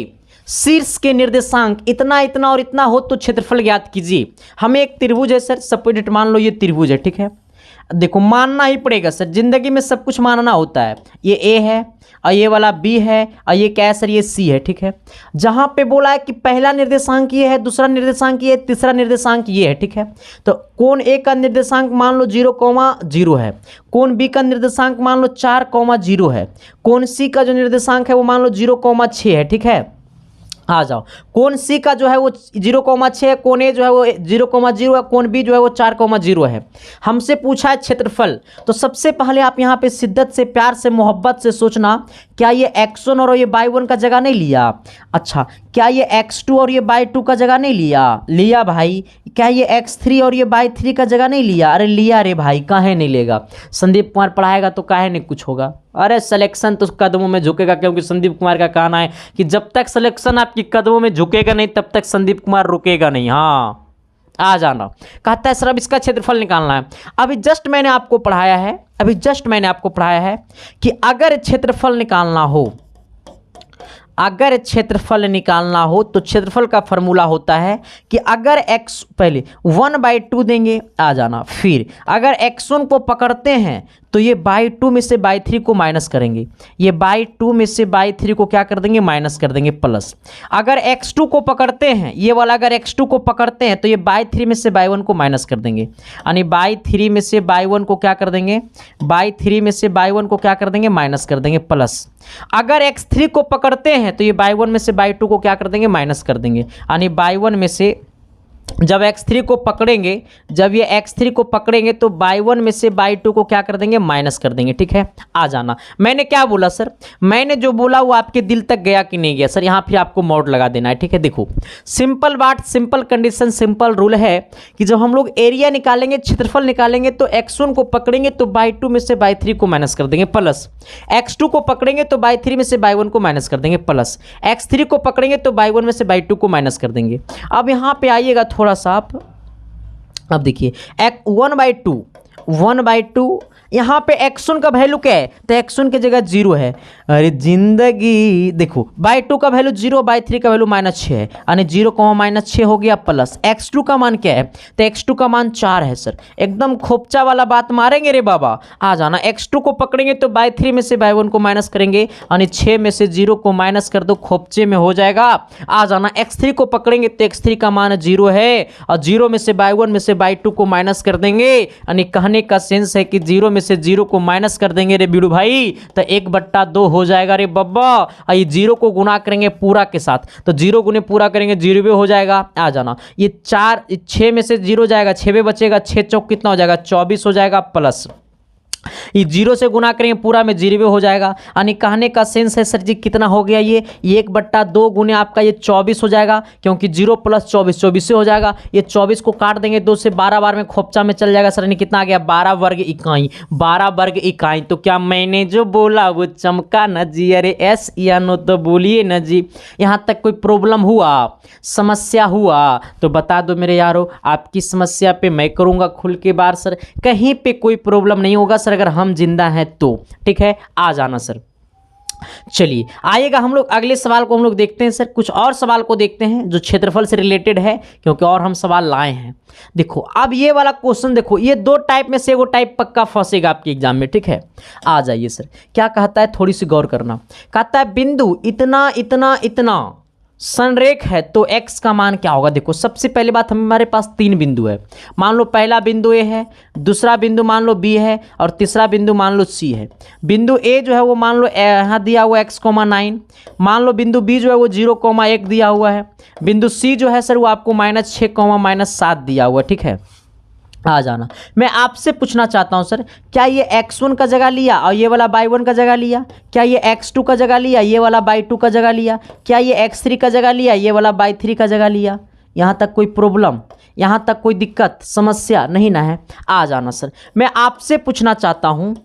Speaker 1: शीर्ष के निर्देशांक इतना इतना और इतना हो तो क्षेत्रफल ज्ञात कीजिए। हमें एक त्रिभुज है सर, सपोज मान लो ये त्रिभुज है, ठीक है। देखो, मानना ही पड़ेगा सर, जिंदगी में सब कुछ मानना होता है। ये ए है और ये वाला बी है और ये क्या है सर, ये सी है, ठीक है। जहां पे बोला है कि पहला निर्देशांक ये है, दूसरा निर्देशांक ये है, तीसरा निर्देशांक ये है, ठीक है। तो कोण ए का निर्देशांक मान लो 0,0 है, कोण बी का निर्देशांक मान लो 4,0 है, कोण सी का जो निर्देशांक है वो मान लो 0,6 है, ठीक है, आ जाओ, कोण सी का जो है वो 0,6, कोण ए जो है वो 0,0 है, कोण बी जो है वो 4,0 है। हमसे पूछा है क्षेत्रफल, तो सबसे पहले आप यहाँ पे शिद्दत से, प्यार से, मोहब्बत से सोचना, क्या ये x1 और ये y1 का जगह नहीं लिया? अच्छा, क्या ये x2 और ये y2 का जगह नहीं लिया? लिया भाई। क्या ये x3 और ये y3 का जगह नहीं लिया? अरे लिया रे भाई, काहे नहीं लेगा? संदीप कुमार पढ़ाएगा तो काहे नहीं कुछ होगा? अरे सिलेक्शन तो कदमों में झुकेगा, क्योंकि संदीप कुमार का कहना है कि जब तक सिलेक्शन आपकी कदमों में झुकेगा नहीं तब तक संदीप कुमार रुकेगा नहीं। हाँ, आ जाना। कहता है सर अब इसका क्षेत्रफल निकालना है। अभी जस्ट मैंने आपको पढ़ाया है कि अगर क्षेत्रफल निकालना हो तो क्षेत्रफल का फॉर्मूला होता है कि अगर x पहले 1/2 देंगे, आ जाना, फिर अगर x1 को पकड़ते हैं तो ये बाई 2 में से बाई 3 को माइनस करेंगे, ये बाई 2 में से बाई 3 को क्या कर देंगे? माइनस कर देंगे, प्लस। अगर x2 को पकड़ते हैं, ये वाला अगर x2 को पकड़ते हैं तो ये बाई 3 में से बाई 1 को माइनस कर देंगे, यानी बाई 3 में से बाई 1 को क्या कर देंगे? बाई 3 में से बाई 1 को क्या कर देंगे? माइनस कर देंगे, प्लस। अगर x3 को पकड़ते हैं तो ये बाई 1 में से बाई 2 को क्या कर देंगे? माइनस कर देंगे, यानी बाई 1 में से जब x3 को पकड़ेंगे तो बाई 1 में से बाई 2 को क्या कर देंगे? माइनस कर देंगे। ठीक है, आ जाना। मैंने क्या बोला सर? मैंने जो बोला वो आपके दिल तक गया कि नहीं गया सर? यहाँ फिर आपको मोड लगा देना है। ठीक है, देखो, सिंपल बात, सिंपल कंडीशन, सिंपल रूल है कि जब हम लोग एरिया निकालेंगे, क्षेत्रफल निकालेंगे, तो x1 को पकड़ेंगे तो बाई 2 में से बाई 3 को माइनस कर देंगे, प्लस। x2 को पकड़ेंगे तो बाई 3 में से बाई 1 को माइनस कर देंगे, प्लस। x3 को पकड़ेंगे तो बाई 1 में से बाई 2 को माइनस कर देंगे। अब यहाँ पे आइएगा थोड़ा सा आप, अब देखिए 1/2 यहाँ पे x1 का वैल्यू क्या है? तो x1 की जगह 0 है। अरे जिंदगी, देखो बाई 2 का वैल्यू 0, बाई 3 का वैल्यू -6 है, यानी 0, -6 हो गया, प्लस। x2 का मान क्या है? तो x2 का मान 4 है सर। एकदम खोपचा वाला बात मारेंगे रे बाबा, आ जाना। x2 को पकड़ेंगे तो बाई 3 में से बाई 1 को माइनस करेंगे, यानी 6 में से 0 को माइनस कर दो, खोपचे में हो जाएगा, आ जाना। x3 को पकड़ेंगे तो x3 का मान 0 है, और 0 में से बाई 1 में से बाई 2 को माइनस कर देंगे, यानी कहने का सेंस है कि 0 में से 0 को माइनस कर देंगे रे बीड़ू भाई, तो 1/2 हो जाएगा रे बब्बा। और ये 0 को गुना करेंगे पूरा के साथ, तो 0 गुने पूरा करेंगे 0 भी हो जाएगा, आ जाना। ये 6 में से 0 जाएगा, 6 भी बचेगा, 6 चौक कितना हो जाएगा? 24 हो जाएगा, प्लस। ये 0 से गुना करेंगे पूरा में 0 हो जाएगा, यानी कहने का सेंस है सर जी कितना हो गया? ये 1/2 गुने आपका ये 24 हो जाएगा, क्योंकि 0 + 24 से हो जाएगा। ये 24 को काट देंगे 2 से, 12 बार में खोपचा में चल जाएगा सर, यानी कितना आ गया? 12 वर्ग इकाई। तो क्या मैंने जो बोला वो चमका न जी? अरे एस या नो तो बोलिए न जी। यहाँ तक कोई प्रॉब्लम हुआ, समस्या हुआ तो बता दो मेरे यारो, आपकी समस्या पे मैं करूँगा खुल के बार सर, कहीं पे कोई प्रॉब्लम नहीं होगा सर, अगर हम जिंदा हैं तो। ठीक है, आ जाना सर। चलिए आइएगा, हम लोग अगले सवाल को हम लोग देखते हैं सर। कुछ और सवाल को देखते हैं जो क्षेत्रफल से रिलेटेड है, क्योंकि और हम सवाल लाए हैं। देखो अब ये वाला क्वेश्चन, देखो ये 2 टाइप में से एगो टाइप पक्का फंसेगा आपके एग्जाम में। ठीक है, आ जाइए सर। क्या कहता है, थोड़ी सी गौर करना। कहता है बिंदु इतना संरेख है तो x का मान क्या होगा? देखो सबसे पहली बात, हमारे पास 3 बिंदु है। मान लो पहला बिंदु A है, दूसरा बिंदु मान लो B है, और तीसरा बिंदु मान लो C है। बिंदु A जो है वो मान लो यहाँ दिया हुआ x,9, मान लो बिंदु B जो है वो 0,1 दिया हुआ है, बिंदु C जो है सर वो आपको -6, -7 दिया हुआ है। ठीक है, आ जाना। मैं आपसे पूछना चाहता हूं सर, क्या ये x1 का जगह लिया और ये वाला बाई 1 का जगह लिया? क्या ये x2 का जगह लिया, ये वाला बाई 2 का जगह लिया? क्या ये x3 का जगह लिया, ये वाला बाई 3 का जगह लिया? यहाँ तक कोई प्रॉब्लम, यहाँ तक कोई दिक्कत, समस्या नहीं ना है? आ जाना सर। मैं आपसे पूछना चाहता हूँ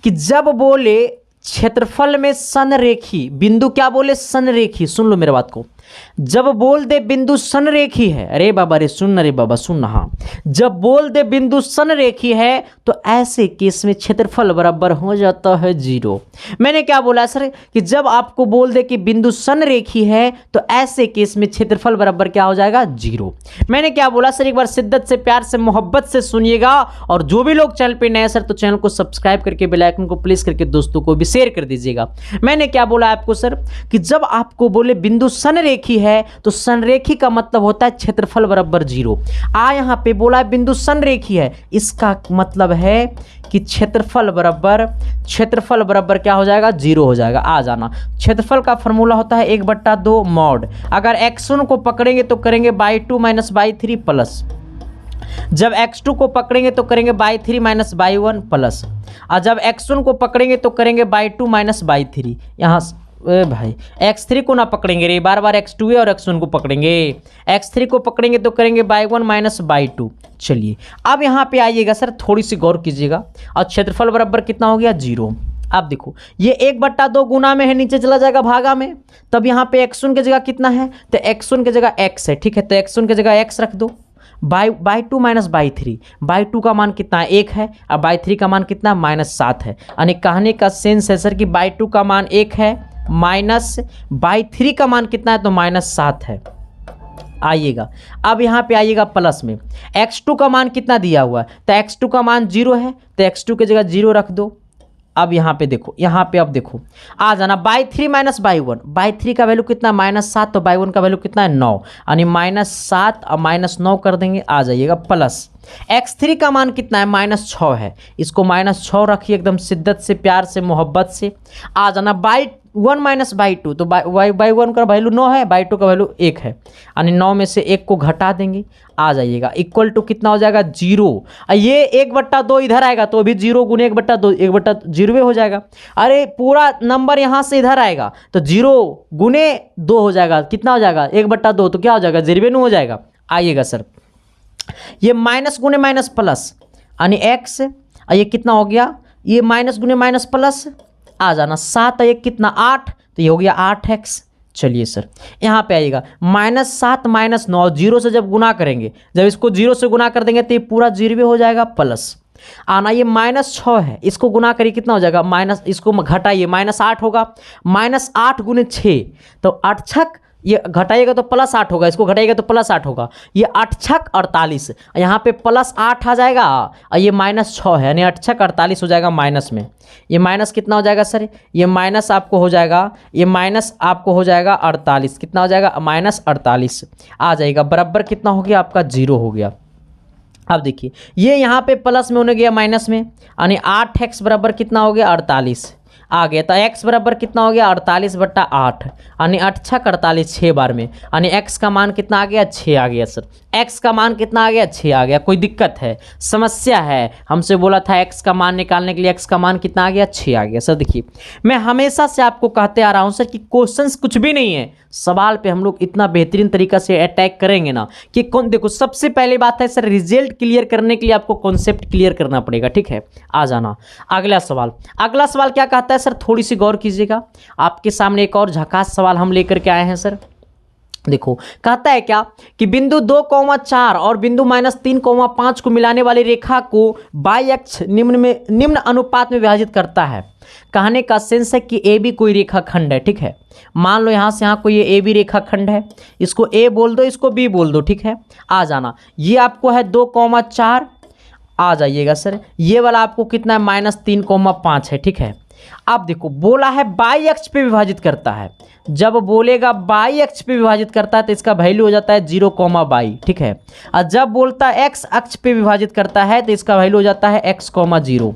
Speaker 1: कि जब बोले क्षेत्रफल में संरेखी बिंदु, क्या बोले? संरेखी। सुन लो मेरे बात को, जब बोल दे बिंदु संरेखी है, अरे बाबा रे सुन, रे बाबा सुन, हाँ, जब बोल दे बिंदु संरेखी है तो ऐसे केस में क्षेत्रफल बराबर हो जाता है 0। मैंने क्या बोला सर कि जब आपको बोल दे कि बिंदु संरेखी है तो ऐसे केस में क्षेत्रफल बराबर क्या हो जाएगा? 0। मैंने क्या बोला सर, एक बार शिद्दत से, प्यार से, मोहब्बत से सुनिएगा, और जो भी लोग चैनल पे नए सर तो चैनल को सब्सक्राइब करके बेल आइकन को प्रेस करके दोस्तों को भी शेयर कर दीजिएगा। मैंने क्या बोला आपको सर कि जब आपको बोले बिंदु संरेखी संरेखी है तो संरेखी का मतलब होता है क्षेत्रफल बराबर 0। यहाँ पे बोला है बिंदु संरेखी है, इसका मतलब है कि क्षेत्रफल बराबर क्या हो जाएगा, 0 हो जाएगा। आ जाना, क्षेत्रफल का फॉर्मूला होता है 1/2 मॉड। अगर x1 को पकड़ेंगे तो करेंगे बाई 2 माइनस बाई 3 प्लस, जब x2 को पकड़ेंगे तो करेंगे बाई 3 माइनस बाई 1 प्लस, और जब x1 को पकड़ेंगे तो करेंगे बाई 2 माइनस बाई 3। यहाँ भाई x3 को ना पकड़ेंगे रे, बार बार x2 और x1 को पकड़ेंगे। x3 को पकड़ेंगे तो करेंगे बाई 1 माइनस बाई 2। चलिए अब यहाँ पे आइएगा सर, थोड़ी सी गौर कीजिएगा, और क्षेत्रफल बराबर कितना हो गया, 0। अब देखो ये 1/2 गुना में है, नीचे चला जाएगा भागा में, तब यहाँ पे x1 की जगह कितना है, तो x1 की जगह x है, ठीक है, तो x1 की जगह x रख दो। बाई 2 माइनस बाई 3, बाई 2 का मान कितना है, 1 है, और बाई 3 का मान कितना, -7 है। यानी कहने का सेंस है सर कि बाई 2 का मान 1 है, माइनस बाई 3 का मान कितना है, तो -7 है। आइएगा अब यहाँ पे आइएगा प्लस में, x2 का मान कितना दिया हुआ है, तो x2 का मान 0 है, तो x2 की जगह 0 रख दो। अब यहाँ पे देखो, यहाँ पे अब देखो आ जाना, बाई 3 माइनस बाई 1, बाई 3 का वैल्यू कितना, -7, तो बाई 1 का वैल्यू कितना है, 9, यानी -7 और -9 कर देंगे, आ जाइएगा प्लस। x3 का मान कितना है, -6 है, इसको -6 रखिए एकदम शिद्दत से, प्यार से, मोहब्बत से। आ जाना बाई 1 माइनस बाई 2, तो बाई 1 का वैल्यू 9 है, बाई 2 का वैल्यू 1 है, यानी 9 में से 1 को घटा देंगे, आ जाइएगा इक्वल टू कितना हो जाएगा, 0। ये 1/2 इधर आएगा तो भी 0 गुने 1/2, 1/0 हो जाएगा। अरे पूरा नंबर यहाँ से इधर आएगा तो 0 गुने 2 हो जाएगा, कितना हो जाएगा, 1/2, तो क्या हो जाएगा, 0 हो जाएगा। आइएगा सर, ये माइनस गुने माइनस प्लस, यानी x, ये कितना हो गया, ये माइनस गुने माइनस प्लस, आ जाना 7 1 कितना, 8, तो ये हो गया 8x। चलिए सर यहाँ पे आइएगा, -7 -9, 0 से जब गुना करेंगे, जब इसको 0 से गुना कर देंगे तो ये पूरा 0 हो जाएगा प्लस। आना ये -6 है, इसको गुना करिए कितना हो जाएगा, माइनस, इसको घटाइए, -8 होगा, -8 गुने 6, तो 8 छक, ये घटाइएगा तो +8 होगा, इसको घटाइएगा तो +8 होगा, ये 8 छक 48, यहाँ पे +8 आ जाएगा, और ये -6 है, यानी 8 छक 48 हो जाएगा माइनस में। ये माइनस कितना हो जाएगा सर, ये माइनस आपको हो जाएगा, ये माइनस आपको हो जाएगा 48, कितना हो जाएगा, -48 आ जाएगा, बराबर कितना हो गया आपका, 0 हो गया। अब देखिए ये यहाँ पे प्लस में होने गया माइनस में, यानी 8x बराबर कितना हो गया, 48 आ गया, तो x बराबर कितना हो गया, 48/8, यानी 8 छक 48, 6 बार में, यानी x का मान कितना आ गया, 6 आ गया सर। x का मान कितना आ गया, 6 आ गया। कोई दिक्कत है, समस्या है, हमसे बोला था x का मान निकालने के लिए, x का मान कितना आ गया, 6 आ गया। सर देखिए मैं हमेशा से आपको कहते आ रहा हूँ सर कि क्वेश्चंस कुछ भी नहीं है, सवाल पे हम लोग इतना बेहतरीन तरीका से अटैक करेंगे ना कि कौन, देखो सबसे पहली बात है सर, रिजल्ट क्लियर करने के लिए आपको कॉन्सेप्ट क्लियर करना पड़ेगा, ठीक है। आ जाना अगला सवाल। अगला सवाल क्या कहता है सर, थोड़ी सी गौर कीजिएगा, आपके सामने एक और झकास सवाल हम लेकर के आए हैं सर। देखो कहता है क्या कि बिंदु 2,4 और बिंदु -3,5 को मिलाने वाली रेखा को बाई अक्ष निम्न अनुपात में विभाजित करता है। कहने का सेंस है कि ए बी कोई रेखाखंड है, ठीक है। मान लो यहाँ से यहाँ कोई ये ए बी रेखाखंड है, इसको ए बोल दो, इसको बी बोल दो, ठीक है। आ जाना, ये आपको है 2,4, आ जाइएगा सर, ये वाला आपको कितना है, -3,5 है, ठीक है। अब देखो बोला है बाई अक्ष पे विभाजित करता है, जब बोलेगा बाई अक्ष पे विभाजित करता है तो इसका वैल्यू हो जाता है 0,22, ठीक है। और जब बोलता है एक्स अक्ष पे विभाजित करता है तो इसका वैल्यू हो जाता है x,0,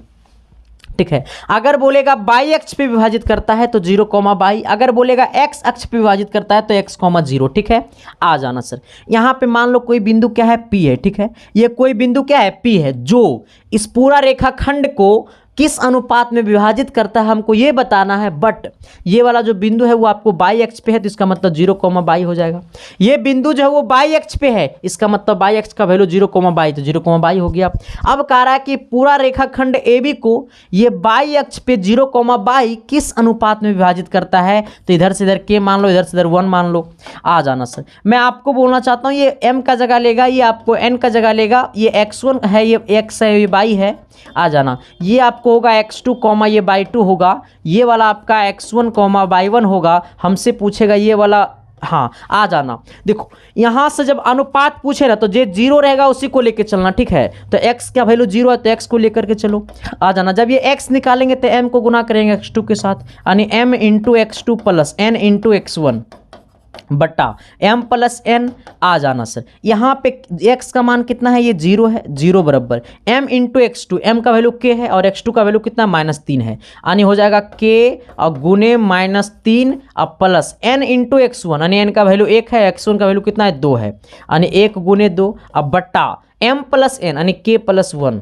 Speaker 1: ठीक है। अगर बोलेगा बाई अक्ष पे विभाजित करता है तो 0,22, अगर बोलेगा x अक्ष पे विभाजित करता है तो x,0, ठीक है। आ जाना सर, यहाँ पे मान लो कोई बिंदु क्या है, P है, ठीक है। ये कोई बिंदु क्या है, P है, जो इस पूरा रेखाखंड को किस अनुपात में विभाजित करता है हमको ये बताना है। बट ये वाला जो बिंदु है वो आपको बाई अक्ष पे है, तो इसका मतलब 0,22 हो जाएगा। ये बिंदु जो है वो बाई अक्ष पे है, इसका मतलब बाई अक्ष का वैल्यू 0,22, तो 0,22 हो गया। अब कह रहा है कि पूरा रेखाखंड AB को ये बाई अक्ष पे 0,22 किस अनुपात में विभाजित करता है, तो इधर से इधर K मान लो, इधर से इधर 1 मान लो। आ जाना सर, मैं आपको बोलना चाहता हूँ ये M का जगह लेगा, ये आपको N का जगह लेगा, ये x1 है, ये x है, ये बाई है। आ जाना, ये आपको होगा x2, ये बाई 2 होगा, ये वाला आपका x1, बाई 1 होगा। हमसे पूछेगा ये वाला, हाँ। आ जाना, देखो यहाँ से जब अनुपात पूछे ना तो जो 0 रहेगा उसी को लेके चलना, ठीक है। तो x का वैल्यू 0 है तो x को लेकर के चलो। आ जाना, जब ये x निकालेंगे तो m को गुना करेंगे x2 के साथ, यानी m × x2 + n × x1। बटा m प्लस एन आ जाना सर। यहाँ पे x का मान कितना है, ये 0 है, 0 बराबर m इंटू x2, m का वैल्यू k है और x2 का वैल्यू कितना -3 है, यानी हो जाएगा k और गुने -3 अब प्लस n इंटू x1, यानी n का वैल्यू 1 है, x1 का वैल्यू कितना है 2 है, यानी 1 गुने 2 अब बट्टा m प्लस n यानी k प्लस 1।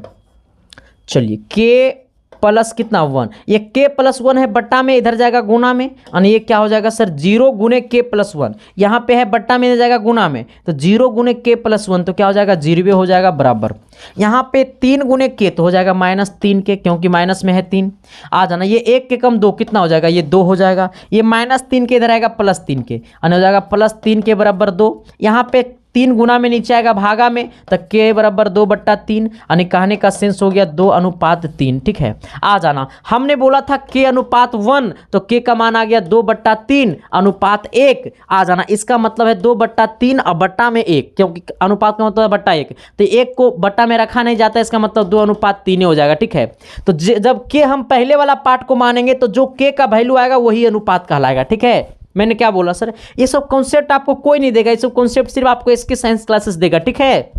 Speaker 1: चलिए k प्लस कितना 1, ये k प्लस 1 है बट्टा में, इधर जाएगा गुना में, यानी ये क्या हो जाएगा सर 0 गुने k प्लस 1, यहाँ पे है बट्टा में, इधर जाएगा गुना में, तो 0 गुने k प्लस 1 तो क्या हो जाएगा 0 हो जाएगा बराबर। यहाँ पे 3 गुने k तो हो जाएगा -3 के, क्योंकि माइनस में है 3 आ जाना, ये 1 के कम 2 कितना हो जाएगा, ये 2 हो जाएगा, ये -3 के इधर आएगा +3 के, यानी हो जाएगा +3 के बराबर 2। यहाँ पे 3 गुना में नीचे आएगा भागा में, तो k बराबर 2/3, यानी कहने का सेंस हो गया 2:3। ठीक है, आ जाना, हमने बोला था k अनुपात 1, तो k का मान आ गया 2/3:1 आ जाना, इसका मतलब है 2/3 और बट्टा में 1, क्योंकि अनुपात का मतलब है बट्टा 1, तो 1 को बट्टा में रखा नहीं जाता, इसका मतलब 2:3 हो जाएगा। ठीक है, तो जब k हम पहले वाला पार्ट को मानेंगे तो जो k का वैल्यू आएगा वही अनुपात कहलाएगा। ठीक है, मैंने क्या बोला सर, ये सब कॉन्सेप्ट आपको कोई नहीं देगा, ये सब कॉन्सेप्ट सिर्फ आपको इसके साइंस क्लासेस देगा। ठीक है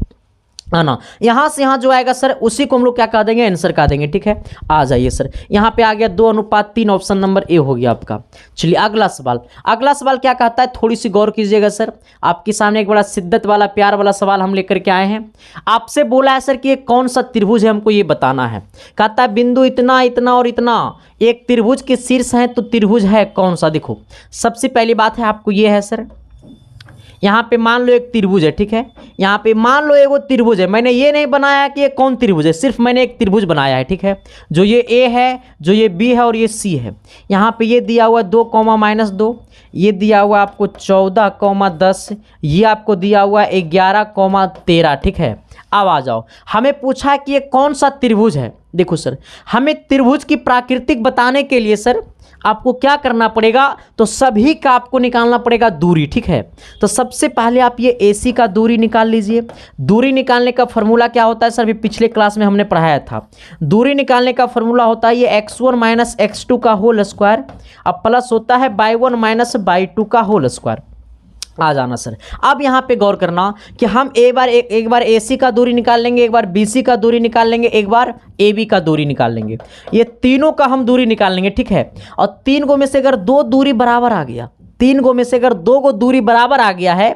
Speaker 1: ना, यहाँ से यहाँ जो आएगा सर उसी को हम लोग क्या कह देंगे, आंसर कह देंगे। ठीक है, आ जाइए सर, यहाँ पे आ गया 2:3, ऑप्शन नंबर ए हो गया आपका। चलिए अगला सवाल, अगला सवाल क्या कहता है, थोड़ी सी गौर कीजिएगा सर, आपके सामने एक बड़ा शिद्दत वाला प्यार वाला सवाल हम लेकर के आए हैं। आपसे बोला है सर कि ये कौन सा त्रिभुज है, हमको ये बताना है। कहता है बिंदु इतना इतना और इतना एक त्रिभुज के शीर्ष हैं, तो त्रिभुज है कौन सा। देखो सबसे पहली बात है आपको ये है सर, यहाँ पे मान लो एक त्रिभुज है। ठीक है, यहाँ पे मान लो एगो त्रिभुज है, मैंने ये नहीं बनाया कि ये कौन त्रिभुज है, सिर्फ मैंने एक त्रिभुज बनाया है। ठीक है, जो ये ए है, जो ये बी है और ये सी है। यहाँ पे ये दिया हुआ 2, -2, ये दिया हुआ आपको 14, 10, ये आपको दिया हुआ 11, 13। ठीक है, अब आ जाओ, हमें पूछा है कि ये कौन सा त्रिभुज है। देखो सर, हमें त्रिभुज की प्राकृतिक बताने के लिए सर आपको क्या करना पड़ेगा, तो सभी का आपको निकालना पड़ेगा दूरी। ठीक है, तो सबसे पहले आप ये AC का दूरी निकाल लीजिए। दूरी निकालने का फॉर्मूला क्या होता है सर, अभी पिछले क्लास में हमने पढ़ाया था। दूरी निकालने का फॉर्मूला होता है ये x1 - x2 का होल स्क्वायर, अब प्लस होता है y1 - y2 का होल स्क्वायर आ जाना सर। अब यहाँ पे गौर करना कि हम एक बार AC का दूरी निकाल लेंगे, एक बार BC का दूरी निकाल लेंगे, एक बार AB का दूरी निकाल लेंगे, ये तीनों का हम दूरी निकाल लेंगे। ठीक है, और 3 गो में से अगर 2 दूरी बराबर आ गया, 3 गो में से अगर 2 गो दूरी बराबर आ गया है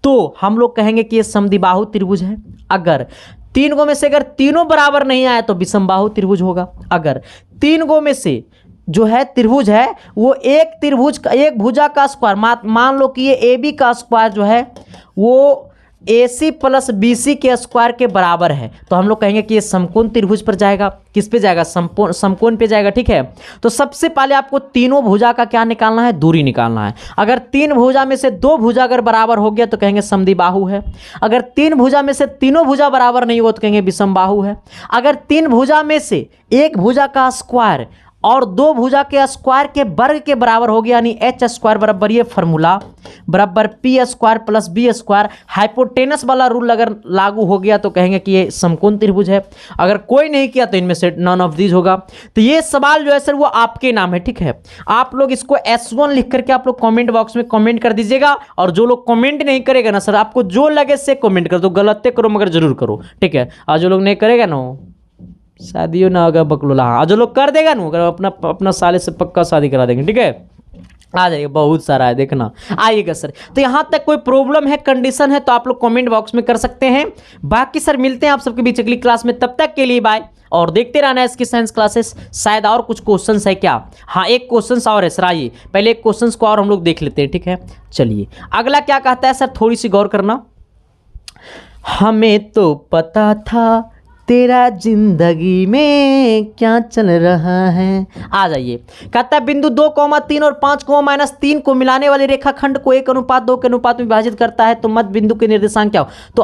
Speaker 1: तो हम लोग कहेंगे कि ये समद्विबाहु त्रिभुज है। अगर 3 गो में से अगर तीनों बराबर नहीं आया तो विषमबाहु त्रिभुज होगा। अगर 3 गो में से जो है त्रिभुज है वो एक त्रिभुज का एक भुजा का स्क्वायर, मान लो कि ये AB का स्क्वायर जो है वो AC प्लस BC के स्क्वायर के बराबर है, तो हम लोग कहेंगे कि ये समकोण त्रिभुज पर जाएगा। किस पे जाएगा, समकोण पे जाएगा। ठीक है, तो सबसे पहले आपको तीनों भुजा का क्या निकालना है, दूरी निकालना है। अगर 3 भुजा में से 2 भुजा अगर बराबर हो गया तो कहेंगे समद्विबाहु है। अगर 3 भुजा में से तीनों भुजा बराबर नहीं हुआ तो कहेंगे विषमबाहु है। अगर 3 भुजा में से एक भुजा का स्क्वायर और 2 भुजा के स्क्वायर के वर्ग के बराबर हो गया, यानी h स्क्वायर बराबर ये फॉर्मूला बराबर p square plus b square, hypotenuse वाला रूल अगर लागू हो गया तो कहेंगे कि ये समकोण त्रिभुज है। अगर कोई नहीं किया तो इनमें से नॉन ऑफ दीज होगा। तो ये सवाल जो है सर वो आपके नाम है। ठीक है, आप लोग इसको S1 लिख करके आप लोग कमेंट बॉक्स में कमेंट कर दीजिएगा, और जो लोग कमेंट नहीं करेगा ना सर, आपको जो लगे से कमेंट कर दो, गलत करो मगर जरूर करो। ठीक है, और जो लोग नहीं करेगा ना शादी ना होगा बकलोला, हाँ जो लोग कर देगा ना अगर अपना साले से पक्का शादी करा देंगे। ठीक है, आ जाइए, बहुत सारा है देखना, आइएगा सर। तो यहाँ तक कोई प्रॉब्लम है, कंडीशन है तो आप लोग कमेंट बॉक्स में कर सकते हैं। बाकी सर मिलते हैं आप सबके बीच अगली क्लास में, तब तक के लिए बाय, और देखते रहना है इसकी साइंस क्लासेस। शायद और कुछ क्वेश्चंस है क्या, हाँ एक क्वेश्चंस और है सर, आइए पहले एक क्वेश्चंस को और हम लोग देख लेते हैं। ठीक है, चलिए अगला क्या कहता है सर, थोड़ी सी गौर करना। हमें तो पता था तेरा जिंदगी में क्या चल रहा है। आ जाइए, कहता है बिंदु 2, 3 और 5, -3 को मिलाने वाले रेखाखंड को 1:2 के अनुपात में विभाजित करता है, तो मध्य बिंदु के निर्देशांक क्या हो। तो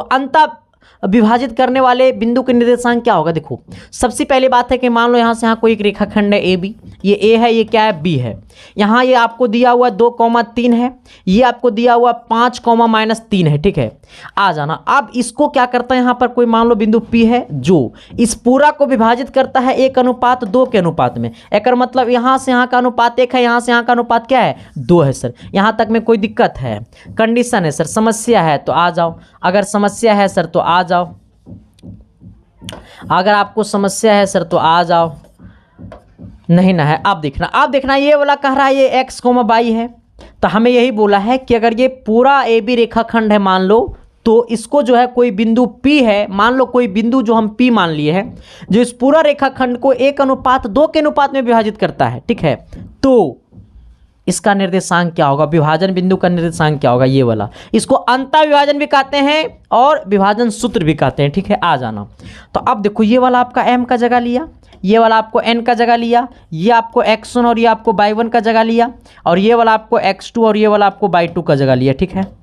Speaker 1: विभाजित करने वाले बिंदु के निर्देशांक क्या होगा। देखो सबसे पहली बात है कि मान लो यहाँ से यहाँ कोई एक रेखाखंड है ए बी, ये ए है, ये क्या है, बी है। यहाँ ये आपको दिया हुआ 2,3 है, ये आपको दिया हुआ 5,-3 है, ठीक है। आ जाना, अब इसको क्या करता है, यहाँ पर कोई मान लो बिंदु P है जो इस पूरा को विभाजित करता है 1:2 के अनुपात में। एक मतलब यहाँ से यहाँ का अनुपात 1 है, यहाँ से यहाँ का अनुपात क्या है, 2 है सर। यहाँ तक में कोई दिक्कत है, कंडीशन है सर, समस्या है तो आ जाओ। अगर समस्या है सर तो आ जाओ, अगर आपको समस्या है सर तो आ जाओ, नहीं ना है। आप देखना ये वाला कह रहा है ये x, y है, तो हमें यही बोला है कि अगर ये पूरा ए बी रेखाखंड है मान लो, तो इसको जो है कोई बिंदु P है, मान लो कोई बिंदु जो हम P मान लिए हैं, जो इस पूरा रेखाखंड को 1:2 के अनुपात में विभाजित करता है, ठीक है। तो इसका निर्देशांक क्या होगा, विभाजन बिंदु का निर्देशांक क्या होगा, ये वाला। इसको अंतः विभाजन भी कहते हैं और विभाजन सूत्र भी कहते हैं, ठीक है। आ जाना, तो अब देखो ये वाला आपका m का जगह लिया, ये वाला आपको n का जगह लिया, ये आपको x1 और ये आपको y1 का जगह लिया, और ये वाला आपको x2 और ये वाला आपको y2 का जगह लिया, ठीक है।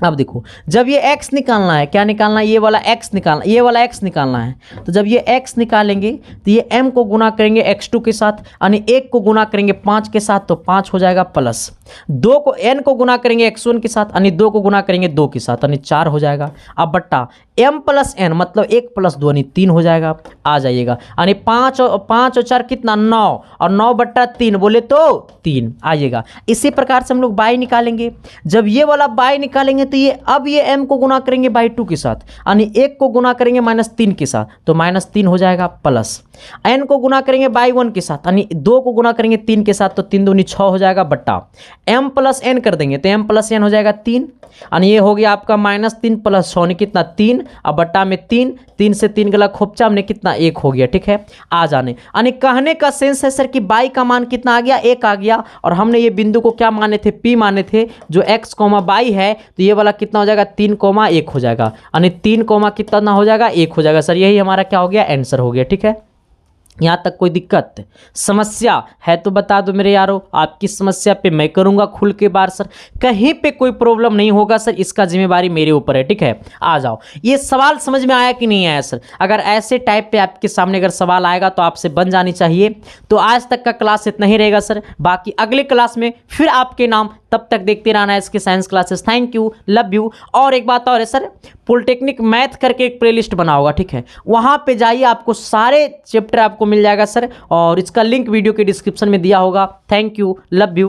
Speaker 1: अब देखो जब ये x निकालना है, क्या निकालना है, ये वाला x निकालना, ये वाला x निकालना है, तो जब ये x निकालेंगे तो ये m को गुना करेंगे x2 के साथ, यानी 1 को गुना करेंगे 5 के साथ, तो 5 हो जाएगा, प्लस 2 को n को गुना करेंगे x1 के साथ, यानी 2 को गुना करेंगे 2 के साथ, यानी 4 हो जाएगा। अब बट्टा m + n मतलब 1 + 2 यानी 3 हो जाएगा। आ जाइएगा, यानी 5 और 4 कितना, 9, और 9/3 बोले तो 3 आइएगा। इसी प्रकार से हम लोग y निकालेंगे। जब ये वाला y निकालेंगे तो ये अब ये m को गुना करेंगे y2 के साथ, यानी 1 को गुना करेंगे -3 के साथ, तो -3 हो जाएगा, प्लस n को गुना करेंगे y1 के साथ, यानी 2 को गुना करेंगे 3 के साथ, तो 3 दूनी 6 हो जाएगा, बट्टा m + n कर देंगे तो m + n हो जाएगा 3, यानी ये हो गया आपका -3 + 6 कितना, 3, अब बट्टा में 3 से 3 गला खोपचा हमने कितना, 1 हो गया, ठीक है। आ जाने, यानी कहने का सेंस है सर कि y का मान कितना आ गया, 1 आ गया, और हमने ये बिंदु को क्या माने थे, P माने थे, जो x, y है, तो ये वाला कितना हो जाएगा, 3,1 हो जाएगा, यानी 3, कितना हो जाएगा, 1 हो जाएगा सर। यही हमारा क्या हो गया, आंसर हो गया, ठीक है। यहाँ तक कोई दिक्कत समस्या है तो बता दो मेरे यारों, आपकी समस्या पे मैं करूँगा खुल के बार सर, कहीं पे कोई प्रॉब्लम नहीं होगा सर, इसका जिम्मेवारी मेरे ऊपर है, ठीक है। आ जाओ, ये सवाल समझ में आया कि नहीं आया सर। अगर ऐसे टाइप पे आपके सामने अगर सवाल आएगा तो आपसे बन जानी चाहिए। तो आज तक का क्लास इतना ही रहेगा सर, बाकी अगले क्लास में फिर आपके नाम, तब तक देखते रहना है इसके science classes. Thank you, love you. और एक बात और है सर, पॉलिटेक्निक मैथ करके एक प्लेलिस्ट बना होगा, ठीक है, वहाँ पे जाइए, आपको सारे चैप्टर आपको मिल जाएगा सर, और इसका लिंक वीडियो के डिस्क्रिप्शन में दिया होगा। Thank you, love you.